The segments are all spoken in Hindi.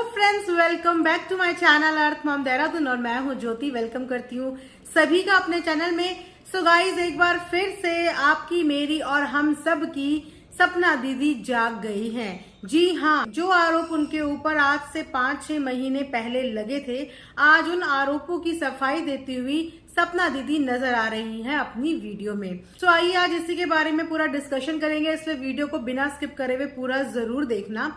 Friends, welcome back to my channel earth mom Dehradun और मैं हूं ज्योति। वेलकम करती हूं सभी का अपने चैनल में। सो गाइज, एक बार फिर से आपकी, मेरी और हम सब की सपना दीदी जाग गई हैं। जी हाँ, जो आरोप उनके ऊपर आज से 5-6 महीने पहले लगे थे, आज उन आरोपों की सफाई देती हुई सपना दीदी नजर आ रही हैं अपनी वीडियो में। तो आइए आज इसी के बारे में पूरा डिस्कशन करेंगे, इसलिए वीडियो को बिना स्किप करे हुए पूरा जरूर देखना।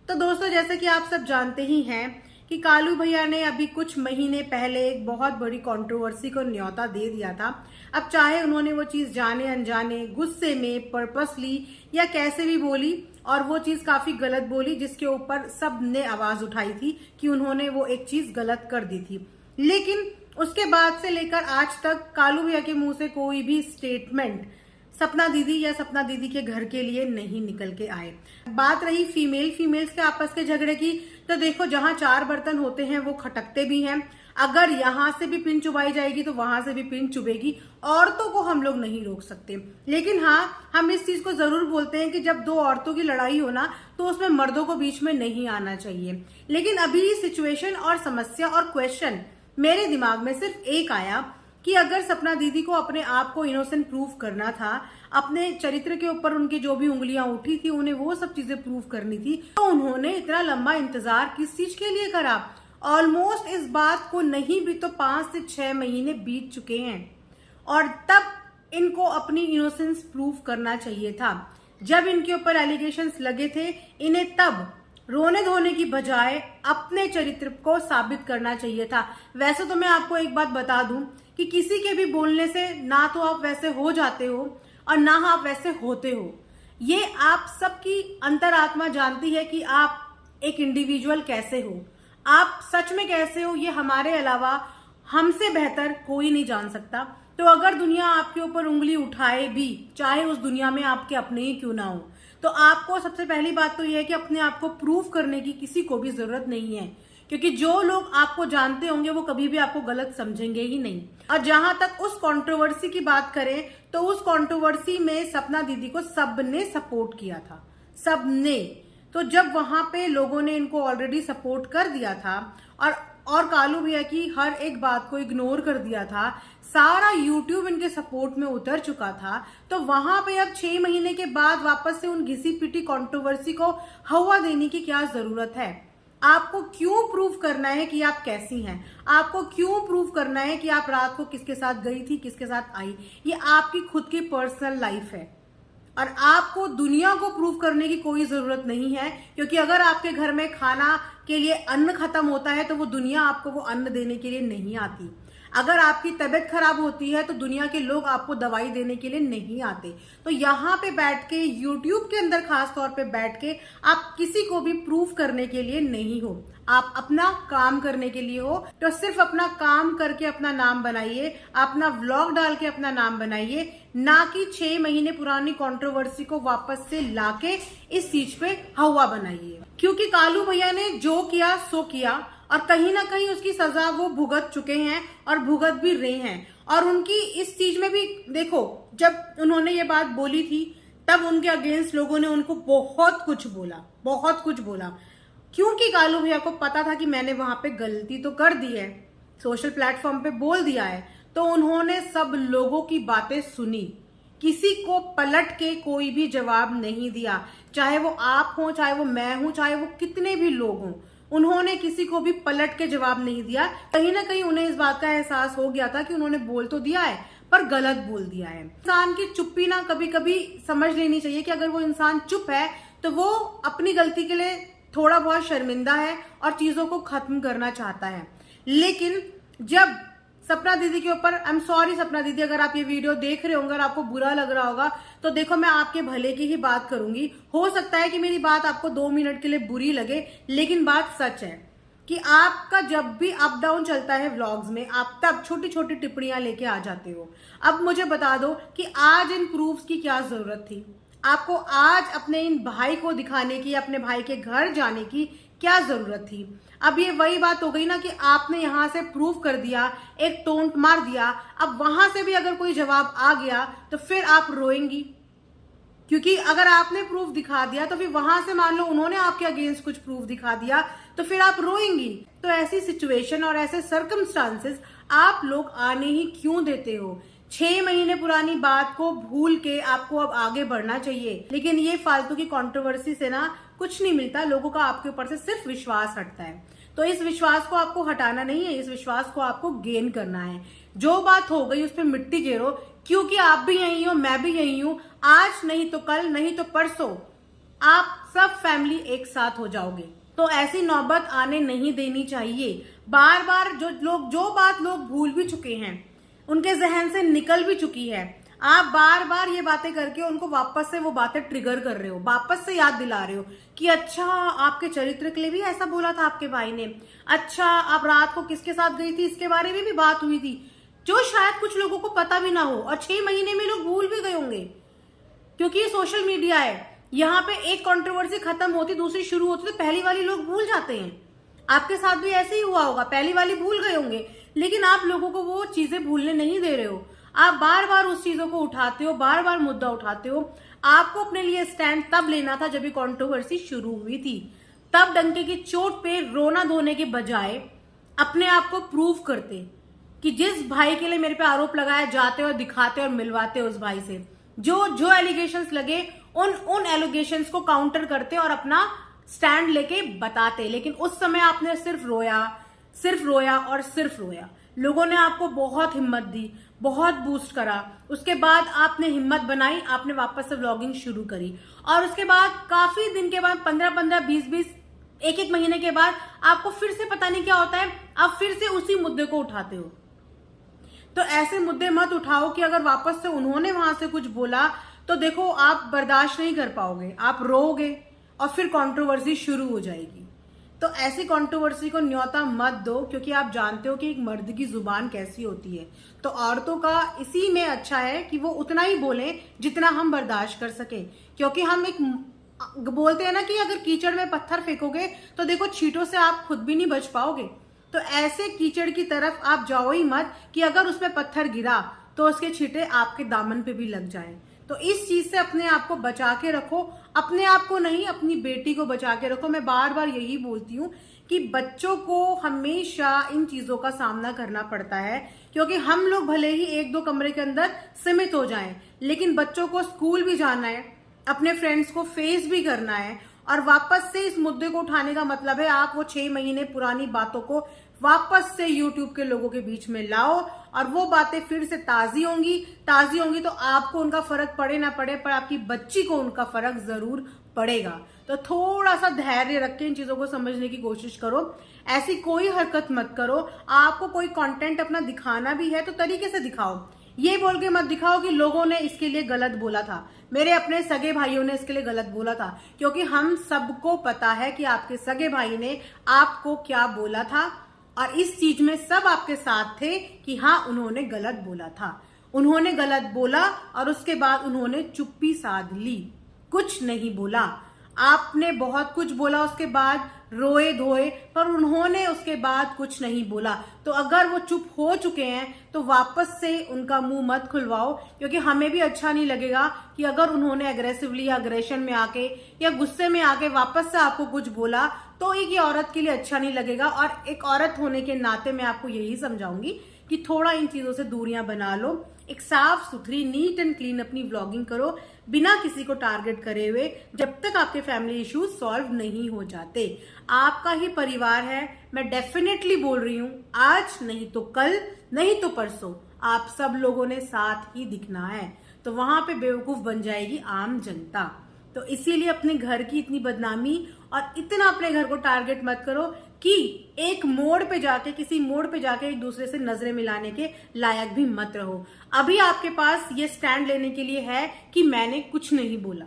तो दोस्तों, जैसे कि आप सब जानते ही हैं कि कालू भैया ने अभी कुछ महीने पहले एक बहुत बड़ी कंट्रोवर्सी को न्योता दे दिया था। अब चाहे उन्होंने वो चीज जाने अनजाने, गुस्से में, पर्पसली या कैसे भी बोली, और वो चीज काफी गलत बोली, जिसके ऊपर सब ने आवाज उठाई थी कि उन्होंने वो एक चीज गलत कर दी थी। लेकिन उसके बाद से लेकर आज तक कालू भैया के मुंह से कोई भी स्टेटमेंट सपना दीदी या सपना दीदी के घर के लिए नहीं निकल के आए। बात रही फीमेल्स के आपस के झगड़े की, तो देखो, जहां 4 बर्तन होते हैं वो खटकते भी हैं। अगर यहाँ से भी पिन चुबाई जाएगी तो वहां से भी पिन चुभेगी। औरतों को हम लोग नहीं रोक सकते, लेकिन हाँ, हम इस चीज को जरूर बोलते हैं कि जब 2 औरतों की लड़ाई हो ना, तो उसमें मर्दों को बीच में नहीं आना चाहिए। लेकिन अभी सिचुएशन और समस्या और क्वेश्चन मेरे दिमाग में सिर्फ एक आया कि अगर सपना दीदी को अपने आप को इनोसेंट प्रूफ करना था, अपने चरित्र के ऊपर उनकी जो भी उंगलियां उठी थी, उन्हें वो सब चीजें प्रूफ करनी थी, तो उन्होंने इतना लंबा इंतजार किस चीज के लिए करा? ऑलमोस्ट इस बात को नहीं भी तो 5 से 6 महीने बीत चुके हैं, और तब इनको अपनी इनोसेंस प्रूफ करना चाहिए था। जब इनके ऊपर एलिगेशंस लगे थे, इन्हें तब रोने धोने की बजाय अपने चरित्र को साबित करना चाहिए था। वैसे तो मैं आपको एक बात बता दूं कि किसी के भी बोलने से ना तो आप वैसे हो जाते हो और ना आप वैसे होते हो। ये आप सबकी अंतरात्मा जानती है कि आप एक इंडिविजुअल कैसे हो, आप सच में कैसे हो, ये हमारे अलावा हमसे बेहतर कोई नहीं जान सकता। तो अगर दुनिया आपके ऊपर उंगली उठाए भी, चाहे उस दुनिया में आपके अपने ही क्यों ना हो, तो आपको सबसे पहली बात तो यह है कि अपने आप को प्रूफ करने की किसी को भी जरूरत नहीं है, क्योंकि जो लोग आपको जानते होंगे वो कभी भी आपको गलत समझेंगे ही नहीं। और जहां तक उस कंट्रोवर्सी की बात करें, तो उस कंट्रोवर्सी में सपना दीदी को सबने सपोर्ट किया था, सबने। तो जब वहां पे लोगों ने इनको ऑलरेडी सपोर्ट कर दिया था और कालू भैया की हर एक बात को इग्नोर कर दिया था, सारा यूट्यूब इनके सपोर्ट में उतर चुका था, तो वहां पे अब 6 महीने के बाद वापस से उन घिसी पिटी कंट्रोवर्सी को हवा देने की क्या जरूरत है? आपको क्यों प्रूव करना है कि आप कैसी हैं? आपको क्यों प्रूव करना है कि आप रात को किसके साथ गई थी, किसके साथ आई? ये आपकी खुद की पर्सनल लाइफ है और आपको दुनिया को प्रूव करने की कोई जरूरत नहीं है, क्योंकि अगर आपके घर में खाना के लिए अन्न खत्म होता है तो वो दुनिया आपको वो अन्न देने के लिए नहीं आती। अगर आपकी तबीयत खराब होती है तो दुनिया के लोग आपको दवाई देने के लिए नहीं आते। तो यहाँ पे बैठ के, यूट्यूब के अंदर खास तौर पे बैठ के, आप किसी को भी प्रूफ करने के लिए नहीं हो, आप अपना काम करने के लिए हो। तो सिर्फ अपना काम करके अपना नाम बनाइए, अपना व्लॉग डाल के अपना नाम बनाइए, ना कि 6 महीने पुरानी कंट्रोवर्सी को वापस से लाके इस चीज पे हवा बनाइए। क्योंकि कालू भैया ने जो किया सो किया, और कहीं ना कहीं उसकी सजा वो भुगत चुके हैं और भुगत भी रहे हैं। और उनकी इस चीज में भी देखो, जब उन्होंने ये बात बोली थी तब उनके अगेंस्ट लोगों ने उनको बहुत कुछ बोला, क्योंकि कालू भैया को पता था कि मैंने वहां पे गलती तो कर दी है, सोशल प्लेटफॉर्म पे बोल दिया है। तो उन्होंने सब लोगों की बातें सुनी, किसी को पलट के कोई भी जवाब नहीं दिया, चाहे वो आप हो, चाहे वो मैं हूं, चाहे वो कितने भी लोग हों। उन्होंने किसी को भी पलट के जवाब नहीं दिया। कहीं ना कहीं उन्हें इस बात का एहसास हो गया था कि उन्होंने बोल तो दिया है पर गलत बोल दिया है। इंसान की चुप्पी ना कभी कभी समझ लेनी चाहिए कि अगर वो इंसान चुप है तो वो अपनी गलती के लिए थोड़ा बहुत शर्मिंदा है और चीजों को खत्म करना चाहता है। लेकिन जब सपना दीदी के ऊपर, आई एम सॉरी सपना दीदी, अगर आप ये वीडियो देख रहे होंगे और आपको बुरा लग रहा होगा, तो देखो, मैं आपके भले की ही बात करूंगी। हो सकता है कि मेरी बात आपको 2 मिनट के लिए बुरी लगे, लेकिन बात सच है कि आपका जब भी अप डाउन चलता है व्लॉग्स में, आप तब छोटी छोटी टिप्पणियां लेके आ जाते हो। अब मुझे बता दो कि आज इन प्रूफ्स की क्या जरूरत थी? आपको आज अपने इन भाई को दिखाने की, अपने भाई के घर जाने की क्या जरूरत थी? अब ये वही बात हो गई ना कि आपने यहां से प्रूफ कर दिया, एक टोंट मार दिया, अब वहां से भी अगर कोई जवाब आ गया तो फिर आप रोएंगी, क्योंकि अगर आपने प्रूफ दिखा दिया तो फिर वहां से मान लो उन्होंने आपके अगेंस्ट कुछ प्रूफ दिखा दिया तो फिर आप रोएंगी। तो ऐसी सिचुएशन और ऐसे सर्कमस्टांसेस आप लोग आने ही क्यों देते हो? 6 महीने पुरानी बात को भूल के आपको अब आगे बढ़ना चाहिए। लेकिन ये फालतू की कंट्रोवर्सी से ना कुछ नहीं मिलता, लोगों का आपके ऊपर से सिर्फ विश्वास हटता है। तो इस विश्वास को आपको हटाना नहीं है, इस विश्वास को आपको गेन करना है। जो बात हो गई उस पर मिट्टी गेरो, क्योंकि आप भी यही हो, मैं भी यही हूं। आज नहीं तो कल, नहीं तो परसों आप सब फैमिली एक साथ हो जाओगे। तो ऐसी नौबत आने नहीं देनी चाहिए। बार बार जो बात लोग भूल भी चुके हैं, उनके जहन से निकल भी चुकी है, आप बार बार ये बातें करके उनको वापस से वो बातें ट्रिगर कर रहे हो, वापस से याद दिला रहे हो कि अच्छा आपके चरित्र के लिए भी ऐसा बोला था आपके भाई ने, अच्छा आप रात को किसके साथ गई थी इसके बारे में भी बात हुई थी, जो शायद कुछ लोगों को पता भी ना हो। और 6 महीने में लोग भूल भी गए होंगे, क्योंकि ये सोशल मीडिया है। यहाँ पे एक कंट्रोवर्सी खत्म होती दूसरी शुरू होती तो पहली वाली लोग भूल जाते हैं। आपके साथ भी ऐसे ही हुआ होगा, पहली वाली भूल गए होंगे, लेकिन आप लोगों को वो चीजें भूलने नहीं दे रहे हो। आप बार बार उस चीजों को उठाते हो, बार बार मुद्दा उठाते हो। आपको अपने लिए स्टैंड तब लेना था जब ये कंट्रोवर्सी शुरू हुई थी। तब डंके की चोट पे रोना धोने के बजाय अपने आप को प्रूव करते कि जिस भाई के लिए मेरे पे आरोप लगाए जाते और दिखाते और मिलवाते उस भाई से, जो एलिगेशंस लगे उन एलिगेशंस को काउंटर करते और अपना स्टैंड लेके बताते। लेकिन उस समय आपने सिर्फ रोया और सिर्फ रोया। लोगों ने आपको बहुत हिम्मत दी, बहुत बूस्ट करा। उसके बाद आपने हिम्मत बनाई, आपने वापस से व्लॉगिंग शुरू करी और उसके बाद काफी दिन के बाद 15-15, 20-20, एक महीने के बाद आपको फिर से पता नहीं क्या होता है, आप फिर से उसी मुद्दे को उठाते हो। तो ऐसे मुद्दे मत उठाओ कि अगर वापस से उन्होंने वहां से कुछ बोला तो देखो आप बर्दाश्त नहीं कर पाओगे, आप रोओगे और फिर कंट्रोवर्सी शुरू हो जाएगी। तो ऐसी कंट्रोवर्सी को न्योता मत दो, क्योंकि आप जानते हो कि एक मर्द की जुबान कैसी होती है। तो औरतों का इसी में अच्छा है कि वो उतना ही बोलें जितना हम बर्दाश्त कर सके, क्योंकि हम एक बोलते हैं ना कि अगर कीचड़ में पत्थर फेंकोगे तो देखो छींटों से आप खुद भी नहीं बच पाओगे। तो ऐसे कीचड़ की तरफ आप जाओ ही मत कि अगर उसमें पत्थर गिरा तो उसके छींटे आपके दामन पे भी लग जाएं। तो इस चीज से अपने आप को बचा के रखो, अपने आप को नहीं अपनी बेटी को बचा के रखो। मैं बार बार यही बोलती हूँ कि बच्चों को हमेशा इन चीजों का सामना करना पड़ता है, क्योंकि हम लोग भले ही 1-2 कमरे के अंदर सीमित हो जाएं, लेकिन बच्चों को स्कूल भी जाना है, अपने फ्रेंड्स को फेस भी करना है। और वापस से इस मुद्दे को उठाने का मतलब है आप वो 6 महीने पुरानी बातों को वापस से YouTube के लोगों के बीच में लाओ और वो बातें फिर से ताजी होंगी तो आपको उनका फर्क पड़े ना पड़े, पर आपकी बच्ची को उनका फर्क जरूर पड़ेगा। तो थोड़ा सा धैर्य रख के इन चीजों को समझने की कोशिश करो। ऐसी कोई हरकत मत करो। आपको कोई कंटेंट अपना दिखाना भी है तो तरीके से दिखाओ, ये बोल के मत दिखाओ कि लोगों ने इसके लिए गलत बोला था, मेरे अपने सगे भाइयों ने इसके लिए गलत बोला था। क्योंकि हम सबको पता है कि आपके सगे भाई ने आपको क्या बोला था और इस चीज में सब आपके साथ थे कि हाँ उन्होंने गलत बोला था। उन्होंने गलत बोला और उसके बाद उन्होंने चुप्पी साध ली, कुछ नहीं बोला। आपने बहुत कुछ बोला उसके बाद, रोए धोए, पर उन्होंने उसके बाद कुछ नहीं बोला। तो अगर वो चुप हो चुके हैं तो वापस से उनका मुंह मत खुलवाओ, क्योंकि हमें भी अच्छा नहीं लगेगा कि अगर उन्होंने अग्रेसिवली या अग्रेशन में आके या गुस्से में आके वापस से आपको कुछ बोला तो एक ये औरत के लिए अच्छा नहीं लगेगा। और एक औरत होने के नाते मैं आपको यही समझाऊंगी कि थोड़ा इन चीजों से दूरियां बना लो, एक साफ सुथरी नीट एंड क्लीन अपनी व्लॉगिंग करो बिना किसी को टारगेट करे हुए, जब तक आपके फैमिली इश्यूज सॉल्व नहीं हो जाते। आपका ही परिवार है, मैं डेफिनेटली बोल रही हूँ, आज नहीं तो कल, नहीं तो परसों आप सब लोगों ने साथ ही दिखना है। तो वहां पे बेवकूफ बन जाएगी आम जनता। तो इसीलिए अपने घर की इतनी बदनामी और इतना अपने घर को टारगेट मत करो कि एक मोड़ पे जाके, किसी मोड़ पे जाके एक दूसरे से नजरें मिलाने के लायक भी मत रहो। अभी आपके पास ये स्टैंड लेने के लिए है कि मैंने कुछ नहीं बोला,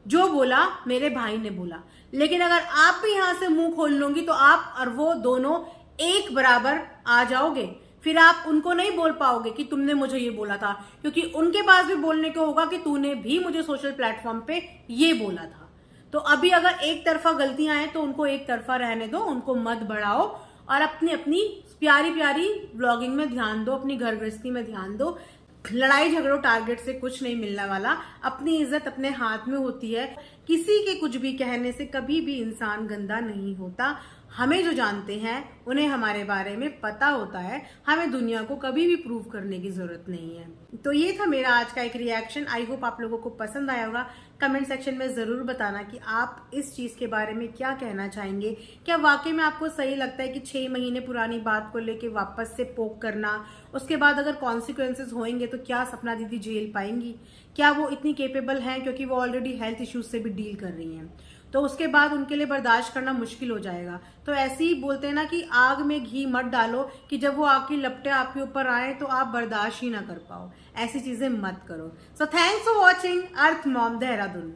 जो बोला मेरे भाई ने बोला। लेकिन अगर आप भी यहां से मुंह खोल लोगी तो आप और वो दोनों एक बराबर आ जाओगे। फिर आप उनको नहीं बोल पाओगे कि तुमने मुझे ये बोला था, क्योंकि उनके पास भी बोलने को होगा कि तूने भी मुझे सोशल प्लेटफॉर्म पे ये बोला था। तो अभी अगर एक तरफा गलतियां हैं तो उनको एक तरफा रहने दो, उनको मत बढ़ाओ और अपनी अपनी प्यारी प्यारी व्लॉगिंग में ध्यान दो, अपनी घर गृहस्थी में ध्यान दो। लड़ाई झगड़ों टारगेट से कुछ नहीं मिलने वाला। अपनी इज्जत अपने हाथ में होती है। किसी के कुछ भी कहने से कभी भी इंसान गंदा नहीं होता। हमें जो जानते हैं उन्हें हमारे बारे में पता होता है। हमें दुनिया को कभी भी प्रूव करने की जरूरत नहीं है। तो ये था मेरा आज का एक रिएक्शन। आई होप आप लोगों को पसंद आया होगा। कमेंट सेक्शन में जरूर बताना कि आप इस चीज के बारे में क्या कहना चाहेंगे। क्या वाकई में आपको सही लगता है कि 6 महीने पुरानी बात को लेके वापस से पोक करना, उसके बाद अगर कॉन्सिक्वेंसेज होंगे तो क्या सपना दीदी जेल पाएंगी? क्या वो इतनी केपेबल हैं, क्योंकि वो ऑलरेडी हेल्थ इश्यूज से भी डील कर रही हैं, तो उसके बाद उनके लिए बर्दाश्त करना मुश्किल हो जाएगा। तो ऐसे ही बोलते हैं ना कि आग में घी मत डालो कि जब वो आग की लपटें आपके ऊपर आए तो आप बर्दाश्त ही ना कर पाओ। ऐसी चीजें मत करो। So thanks for watching earth mom Dehradun.